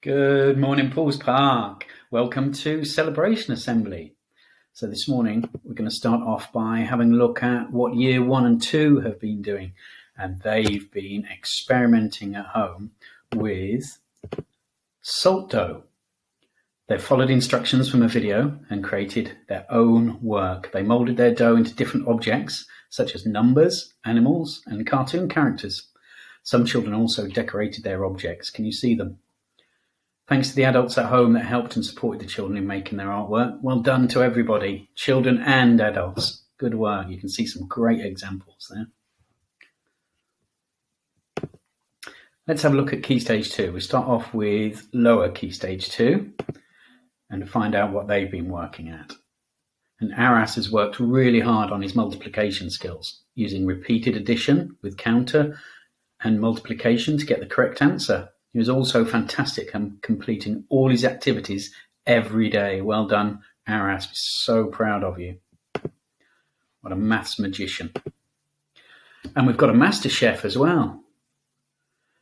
Good morning, Paul's Park. Welcome to Celebration Assembly. So this morning we're going to start off by having a look at what Year 1 and 2 have been doing. And they've been experimenting at home with salt dough. They've followed instructions from a video and created their own work. They moulded their dough into different objects, such as numbers, animals, and cartoon characters. Some children also decorated their objects. Can you see them? Thanks to the adults at home that helped and supported the children in making their artwork. Well done to everybody, children and adults. Good work. You can see some great examples there. Let's have a look at Key Stage 2. We start off with Lower Key Stage 2 and find out what they've been working at. And Aras has worked really hard on his multiplication skills, using repeated addition with counter and multiplication to get the correct answer. He was also fantastic at completing all his activities every day. Well done, Aras. We're so proud of you. What a maths magician. And we've got a master chef as well.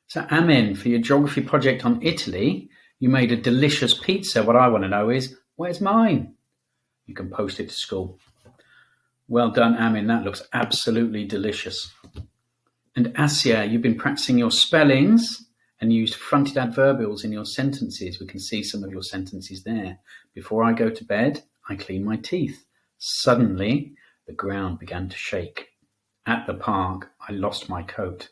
So Amin, for your geography project on Italy, you made a delicious pizza. What I want to know is, where's mine? You can post it to school. Well done, Amin. That looks absolutely delicious. And Asya, you've been practicing your spellings and used fronted adverbials in your sentences. We can see some of your sentences there. Before I go to bed, I clean my teeth. Suddenly, the ground began to shake. At the park, I lost my coat.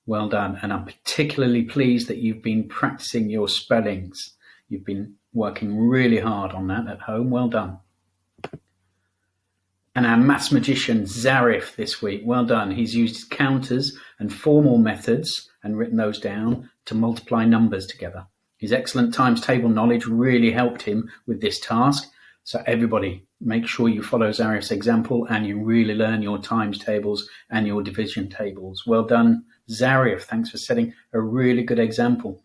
Well done, and I'm particularly pleased that you've been practicing your spellings. You've been working really hard on that at home. Well done. And our maths magician, Zarif, this week. Well done. He's used counters and formal methods and written those down to multiply numbers together. His excellent times table knowledge really helped him with this task. So everybody, make sure you follow Zarif's example and you really learn your times tables and your division tables. Well done, Zarif. Thanks for setting a really good example.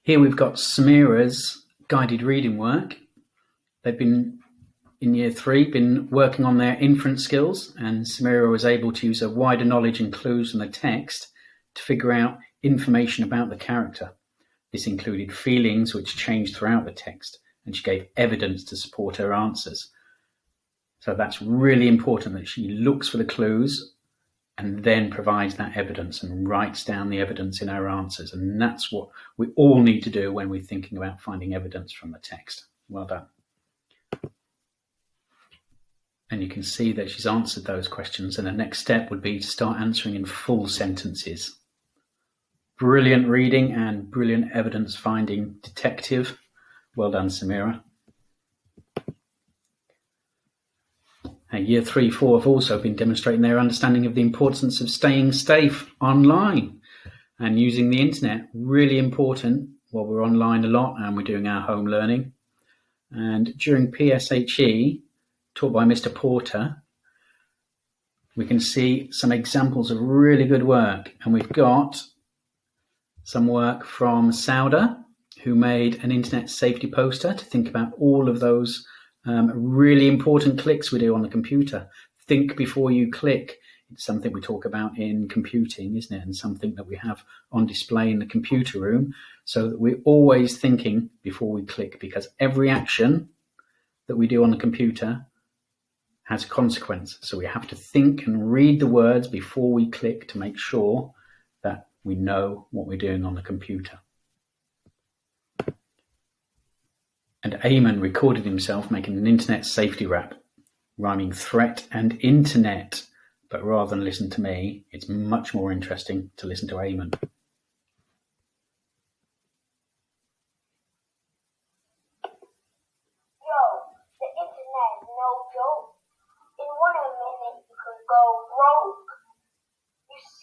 Here we've got Samira's guided reading work. They've been, in Year 3, been working on their inference skills, and Samira was able to use a wider knowledge and clues from the text to figure out information about the character. This included feelings which changed throughout the text, and she gave evidence to support her answers. So that's really important that she looks for the clues and then provides that evidence and writes down the evidence in her answers. And that's what we all need to do when we're thinking about finding evidence from the text. Well done. And you can see that she's answered those questions, and the next step would be to start answering in full sentences. Brilliant reading and brilliant evidence finding detective. Well done, Samira. And Year 3, 4 have also been demonstrating their understanding of the importance of staying safe online and using the internet. Really important while we're online a lot and we're doing our home learning. And during PSHE, taught by Mr. Porter, we can see some examples of really good work. And we've got some work from Sauda, who made an internet safety poster to think about all of those really important clicks we do on the computer. Think before you click. It's something we talk about in computing, isn't it? And something that we have on display in the computer room, so that we're always thinking before we click, because every action that we do on the computer has a consequence. So we have to think and read the words before we click to make sure that we know what we're doing on the computer. And Eamon recorded himself making an internet safety rap, rhyming threat and internet. But rather than listen to me, it's much more interesting to listen to Eamon.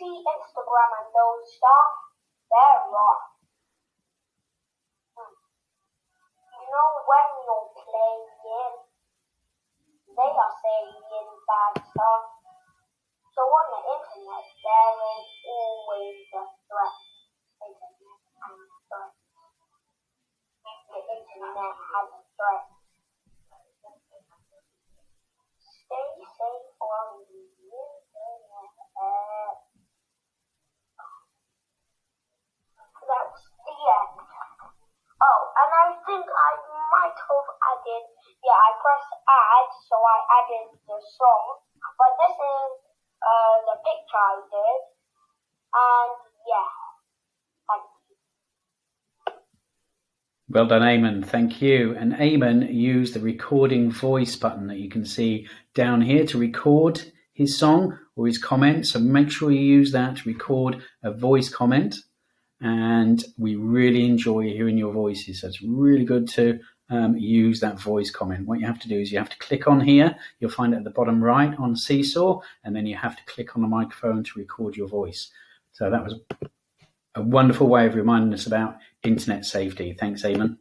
Instagram and those stuff, they're wrong. You know, when you're playing, they are saying bad stuff. So on the internet, there is always a threat. The internet has a threat. Stay safe on the internet. did, yeah, I pressed add, so I added the song. But this is the picture I did. And yeah, thank you. Well done, Eamon. Thank you. And Eamon used the recording voice button that you can see down here to record his song or his comment. So make sure you use that to record a voice comment. And we really enjoy hearing your voices. So it's really good to use that voice comment. What you have to do is you have to click on here. You'll find it at the bottom right on Seesaw. And then you have to click on the microphone to record your voice. So that was a wonderful way of reminding us about internet safety. Thanks, Eamon.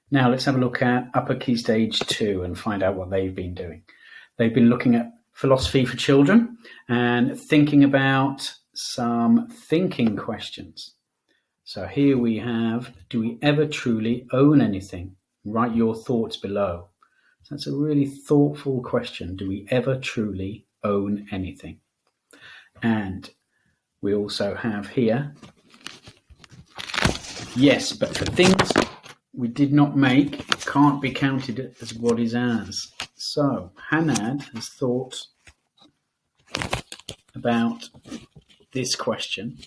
Now let's have a look at Upper Key Stage 2 and find out what they've been doing. They've been looking at philosophy for children and thinking about some thinking questions. So here we have, do we ever truly own anything? Write your thoughts below. So that's a really thoughtful question. Do we ever truly own anything? And we also have here, yes, but for things we did not make, can't be counted as what is ours. So Hanad has thought about this question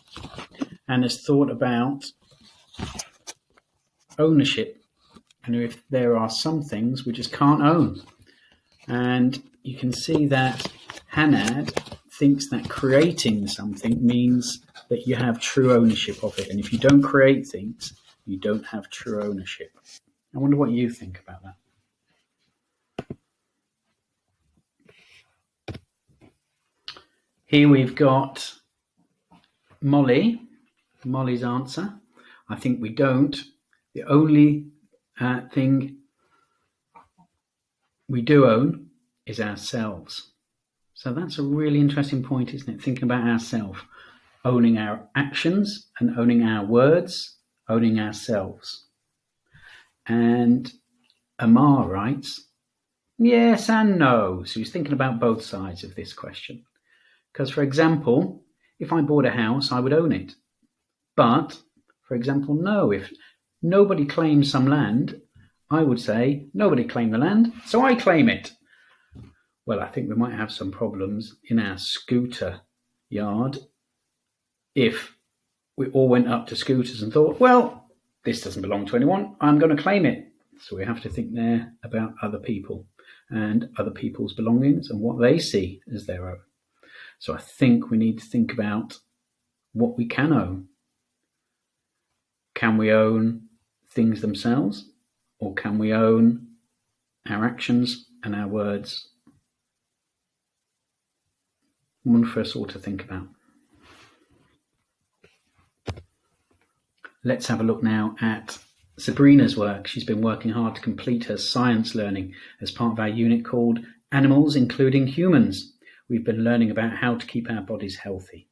and has thought about ownership, and if there are some things we just can't own. And you can see that Hanad thinks that creating something means that you have true ownership of it, and if you don't create things, you don't have true ownership. I wonder what you think about that. Here we've got Molly's answer. I think we don't. The only thing we do own is ourselves. So that's a really interesting point, isn't it? Thinking about ourselves, owning our actions and owning our words, owning ourselves. And Amar writes, yes and no. So he's thinking about both sides of this question. Because, for example, if I bought a house, I would own it. But, for example, no, if nobody claims some land, I would say, nobody claimed the land, so I claim it. Well, I think we might have some problems in our scooter yard if we all went up to scooters and thought, well, this doesn't belong to anyone, I'm going to claim it. So we have to think there about other people and other people's belongings and what they see as their own. So I think we need to think about what we can own. Can we own things themselves, or can we own our actions and our words? One for us all to think about. Let's have a look now at Sabrina's work. She's been working hard to complete her science learning as part of our unit called Animals, Including Humans. We've been learning about how to keep our bodies healthy.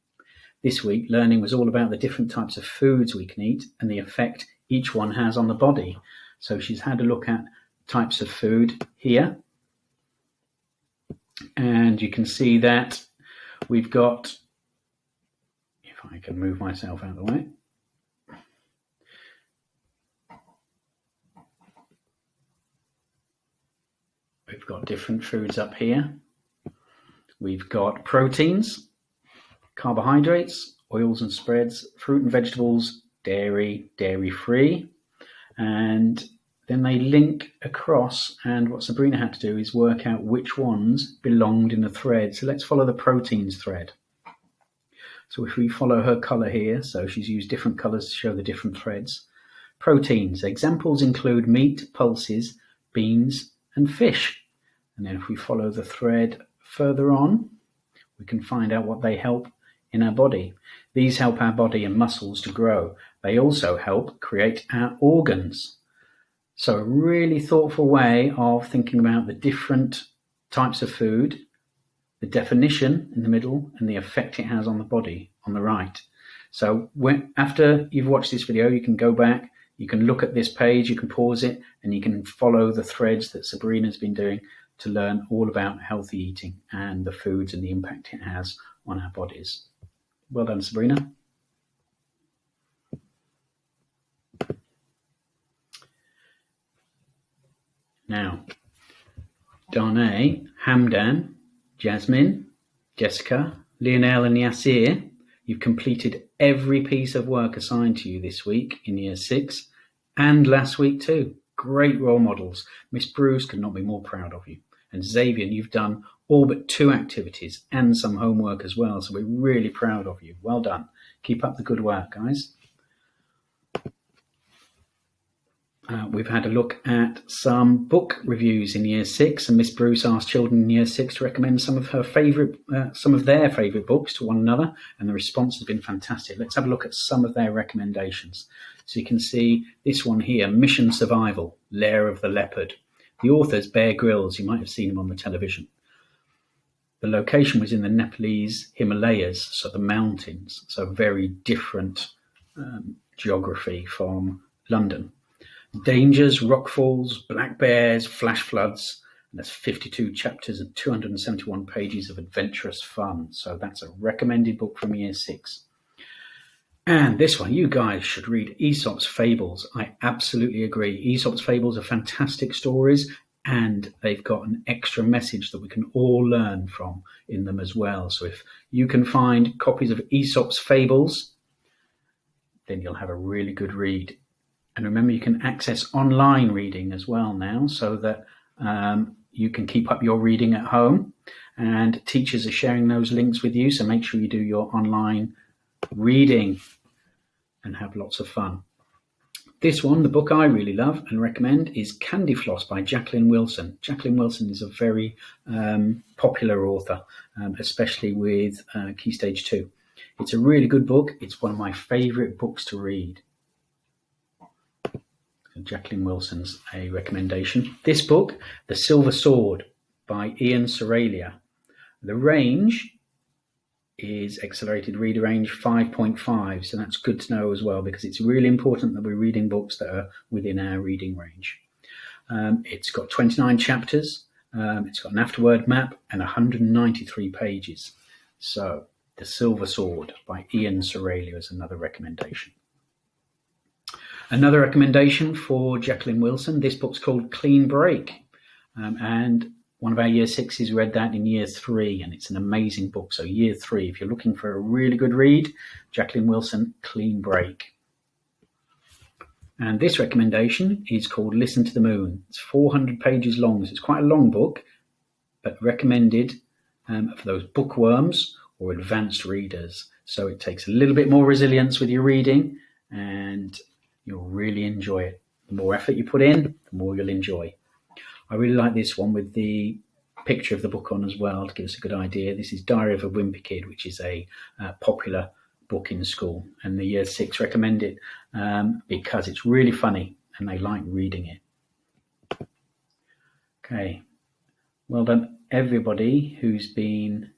This week, learning was all about the different types of foods we can eat and the effect each one has on the body. So she's had a look at types of food here. And you can see that we've got, if I can move myself out of the way, we've got different foods up here. We've got proteins, carbohydrates, oils and spreads, fruit and vegetables, dairy, dairy-free, and then they link across, and what Sabrina had to do is work out which ones belonged in the thread. So let's follow the proteins thread. So if we follow her colour here, so she's used different colours to show the different threads. Proteins, examples include meat, pulses, beans, and fish. And then if we follow the thread further on, we can find out what they help in our body. These help our body and muscles to grow. They also help create our organs. So a really thoughtful way of thinking about the different types of food, the definition in the middle, and the effect it has on the body on the right. So after you've watched this video, you can go back, you can look at this page, you can pause it, and you can follow the threads that Sabrina's been doing to learn all about healthy eating and the foods and the impact it has on our bodies. Well done, Sabrina. Now, Darnay, Hamdan, Jasmine, Jessica, Lionel and Yasir, you've completed every piece of work assigned to you this week in Year 6 and last week too. Great role models. Miss Bruce could not be more proud of you. And Xavier, you've done all but 2 activities and some homework as well, so we're really proud of you. Well done. Keep up the good work, guys. We've had a look at some book reviews in Year 6, and Miss Bruce asked children in Year 6 to recommend some of their favourite books to one another, and the response has been fantastic. Let's have a look at some of their recommendations. So you can see this one here, Mission Survival, Lair of the Leopard. The author's Bear Grylls. You might have seen him on the television. The location was in the Nepalese Himalayas, so the mountains, so very different geography from London. Dangers, rockfalls, black bears, flash floods, and that's 52 chapters and 271 pages of adventurous fun. So that's a recommended book from Year 6. And this one, you guys should read Aesop's Fables. I absolutely agree. Aesop's Fables are fantastic stories, and they've got an extra message that we can all learn from in them as well. So if you can find copies of Aesop's Fables, then you'll have a really good read. And remember, you can access online reading as well now, so that you can keep up your reading at home. And teachers are sharing those links with you, so make sure you do your online reading and have lots of fun. This one, the book I really love and recommend, is Candy Floss by Jacqueline Wilson. Jacqueline Wilson is a very popular author, especially with Key Stage 2. It's a really good book. It's one of my favourite books to read. Jacqueline Wilson's a recommendation. This book, The Silver Sword by Ian Seralia. The range is Accelerated Reader Range 5.5, so that's good to know as well, because it's really important that we're reading books that are within our reading range. It's got 29 chapters, it's got an afterword map and 193 pages. So The Silver Sword by Ian Seralia is another recommendation. Another recommendation for Jacqueline Wilson, this book's called Clean Break, and one of our Year 6s read that in Year 3, and it's an amazing book. So Year 3, if you're looking for a really good read, Jacqueline Wilson, Clean Break. And this recommendation is called Listen to the Moon. It's 400 pages long, so it's quite a long book, but recommended for those bookworms or advanced readers. So it takes a little bit more resilience with your reading, and you'll really enjoy it. The more effort you put in, the more you'll enjoy. I really like this one with the picture of the book on as well to give us a good idea. This is Diary of a Wimpy Kid, which is a popular book in school. And the Year 6 recommend it because it's really funny and they like reading it. Okay. Well done, everybody who's been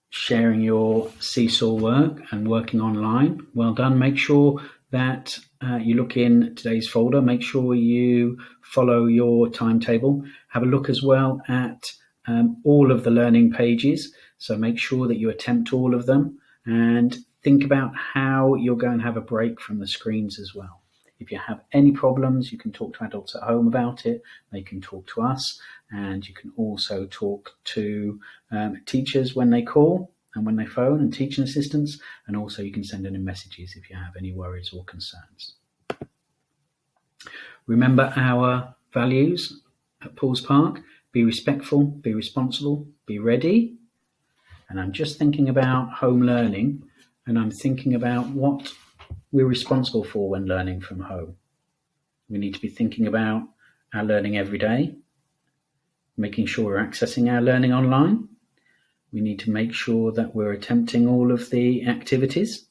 sharing your Seesaw work and working online. Well done. Make sure that you look in today's folder. Make sure you follow your timetable. Have a look as well at all of the learning pages. So make sure that you attempt all of them and think about how you're going to have a break from the screens as well. If you have any problems, you can talk to adults at home about it. They can talk to us, and you can also talk to teachers when they call and when they phone, and teaching assistants, and also you can send in messages if you have any worries or concerns. Remember our values at Paul's Park: be respectful, be responsible, be ready. And I'm just thinking about home learning, and I'm thinking about what we're responsible for when learning from home. We need to be thinking about our learning every day, making sure we're accessing our learning online. We need to make sure that we're attempting all of the activities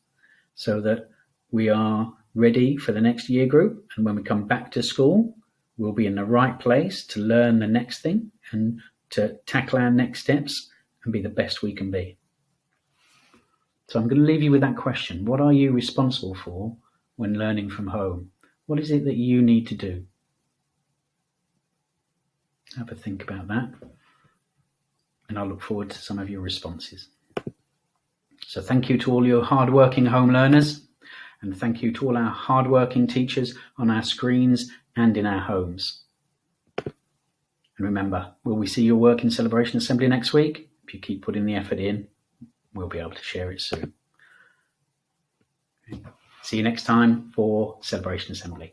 so that we are ready for the next year group. And when we come back to school, we'll be in the right place to learn the next thing and to tackle our next steps and be the best we can be. So I'm going to leave you with that question. What are you responsible for when learning from home? What is it that you need to do? Have a think about that. And I'll look forward to some of your responses. So thank you to all your hard-working home learners. And thank you to all our hardworking teachers on our screens and in our homes. And remember, will we see your work in Celebration Assembly next week? If you keep putting the effort in, we'll be able to share it soon. See you next time for Celebration Assembly.